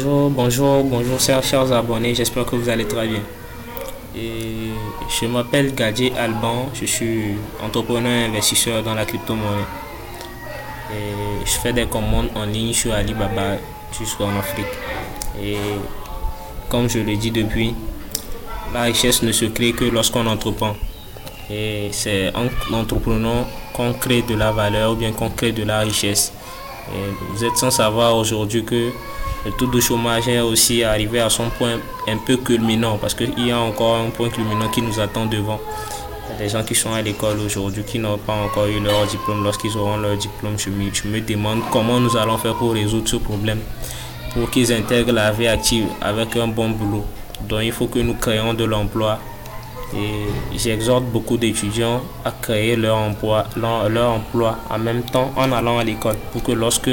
Bonjour, chers abonnés, j'espère que vous allez très bien. Et je m'appelle Gadji Alban, je suis entrepreneur et investisseur dans la crypto-monnaie. Et je fais des commandes en ligne sur Alibaba jusqu'en Afrique. Et comme je le dis depuis, la richesse ne se crée que lorsqu'on entreprend. Et c'est en entreprenant qu'on crée de la valeur ou bien qu'on crée de la richesse. Et vous êtes sans savoir aujourd'hui que le taux de chômage est aussi arrivé à son point un peu culminant parce qu'il y a encore un point culminant qui nous attend devant. Il y a des gens qui sont à l'école aujourd'hui qui n'ont pas encore eu leur diplôme. Lorsqu'ils auront leur diplôme, je me demande comment nous allons faire pour résoudre ce problème, pour qu'ils intègrent la vie active avec un bon boulot. Donc il faut que nous créions de l'emploi. Et j'exhorte beaucoup d'étudiants à créer leur emploi en même temps en allant à l'école pour que lorsque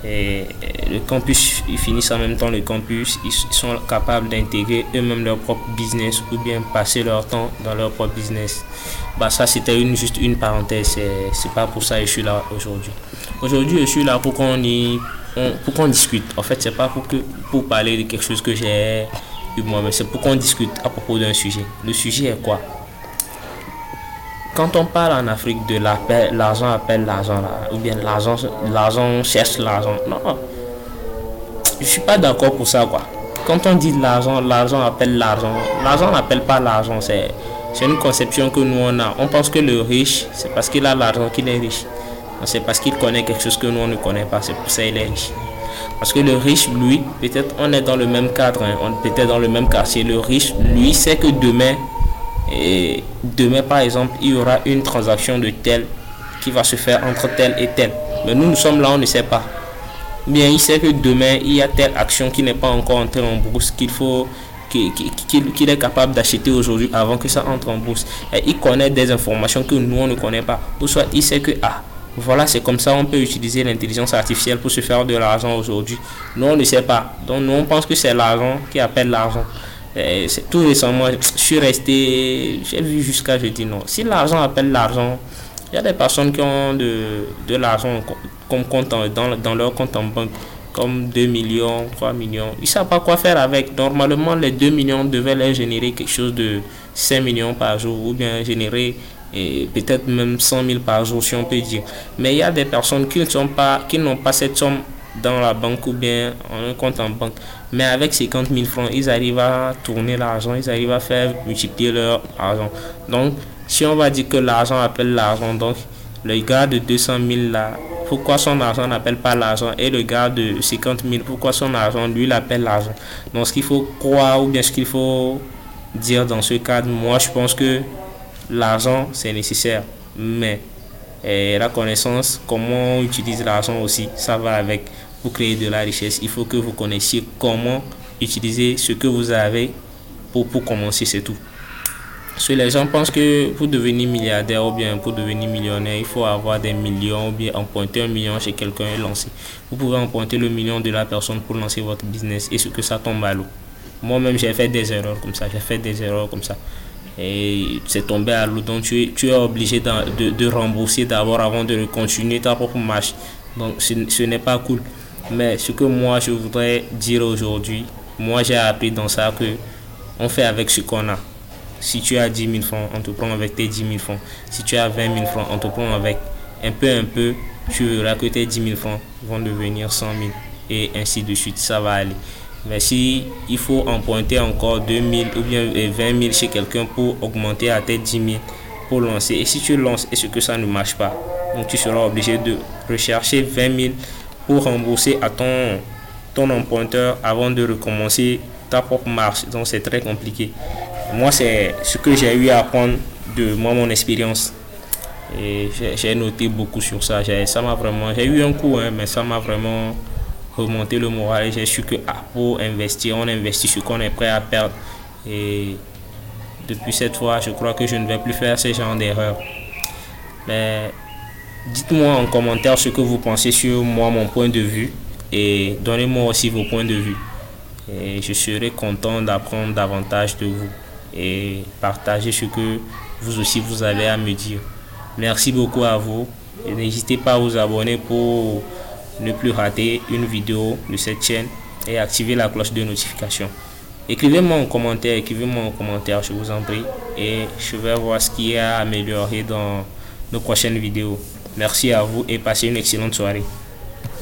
le campus, ils finissent en même temps le campus, ils sont capables d'intégrer eux-mêmes leur propre business ou bien passer leur temps dans leur propre business. Ça c'était juste une parenthèse, c'est pas pour ça que je suis là aujourd'hui. Aujourd'hui je suis là pour qu'on discute. En fait c'est pas pour parler de quelque chose que j'ai eu moi-même, c'est pour qu'on discute à propos d'un sujet. Le sujet est quoi? Quand on parle en Afrique de l'argent appelle l'argent, ou bien l'argent cherche l'argent. Non, je suis pas d'accord pour ça, quoi. Quand on dit l'argent appelle l'argent. L'argent n'appelle pas l'argent. C'est une conception que nous on a. On pense que le riche, c'est parce qu'il a l'argent qu'il est riche. C'est parce qu'il connaît quelque chose que nous on ne connaît pas. C'est pour ça qu'il est riche. Parce que le riche, lui, peut-être on est dans le même cadre, hein, on peut être dans le même quartier. Le riche, lui, sait que demain, par exemple, il y aura une transaction de tel qui va se faire entre tel et tel. Mais nous sommes là, on ne sait pas. Bien, il sait que demain, il y a telle action qui n'est pas encore entrée en bourse, qu'il est capable d'acheter aujourd'hui avant que ça entre en bourse. Et il connaît des informations que nous, on ne connaît pas. Ou soit, il sait que, voilà, c'est comme ça, on peut utiliser l'intelligence artificielle pour se faire de l'argent aujourd'hui. Nous, on ne sait pas. Donc, nous, on pense que c'est l'argent qui appelle l'argent. Tout récemment, j'ai vu jusqu'à jeudi non. Si l'argent appelle l'argent, il y a des personnes qui ont de l'argent comme compte dans leur compte en banque, comme 2 millions, 3 millions. Ils ne savent pas quoi faire avec. Normalement, les 2 millions devaient leur générer quelque chose de 5 millions par jour ou bien générer peut-être même 100 000 par jour, si on peut dire. Mais il y a des personnes qui n'ont pas cette somme dans la banque ou bien en un compte en banque. Mais avec 50 000 francs, ils arrivent à tourner l'argent, ils arrivent à faire multiplier leur argent. Donc, si on va dire que l'argent appelle l'argent, donc le gars de 200 000 là, pourquoi son argent n'appelle pas l'argent? Et le gars de 50 000, pourquoi son argent, lui, l'appelle l'argent? Donc, ce qu'il faut croire ou bien ce qu'il faut dire dans ce cadre, moi, je pense que l'argent, c'est nécessaire. Mais la connaissance, comment on utilise l'argent aussi, ça va avec. Pour créer de la richesse, il faut que vous connaissiez comment utiliser ce que vous avez pour commencer, c'est tout. Parce que les gens pensent que pour devenir milliardaire ou bien pour devenir millionnaire, il faut avoir des millions ou bien emprunter 1 million chez quelqu'un et lancer. Vous pouvez emprunter le million de la personne pour lancer votre business et ce que ça tombe à l'eau. Moi-même, j'ai fait des erreurs comme ça. Et c'est tombé à l'eau. Donc, tu es obligé de rembourser d'abord avant de continuer ta propre marche. Donc, ce n'est pas cool. Mais ce que moi je voudrais dire aujourd'hui, moi j'ai appris dans ça que on fait avec ce qu'on a. Si tu as 10 000 francs, on te prend avec tes 10 000 francs. Si tu as 20 000 francs, on te prend avec un peu, tu verras que tes 10 000 francs vont devenir 100 000 et ainsi de suite, ça va aller. Mais si il faut emprunter encore 2 000 ou bien 20 000 chez quelqu'un pour augmenter à tes 10 000 pour lancer, et si tu lances et ce que ça ne marche pas, donc tu seras obligé de rechercher 20 000 pour rembourser à ton emprunteur avant de recommencer ta propre marche. Donc c'est très compliqué. Moi, c'est ce que j'ai eu à apprendre de mon expérience. Et j'ai noté beaucoup sur ça. J'ai eu un coup, mais ça m'a vraiment remonté le moral. Et j'ai su que pour investir, on investit ce qu'on est prêt à perdre. Et depuis cette fois, je crois que je ne vais plus faire ce genre d'erreur. Mais dites-moi en commentaire ce que vous pensez sur moi, mon point de vue, et donnez-moi aussi vos points de vue. Et je serai content d'apprendre davantage de vous et partager ce que vous aussi vous avez à me dire. Merci beaucoup à vous et n'hésitez pas à vous abonner pour ne plus rater une vidéo de cette chaîne. et activez la cloche de notification. Écrivez-moi en commentaire, je vous en prie, et je vais voir ce qui est à améliorer dans nos prochaines vidéos. Merci à vous et passez une excellente soirée.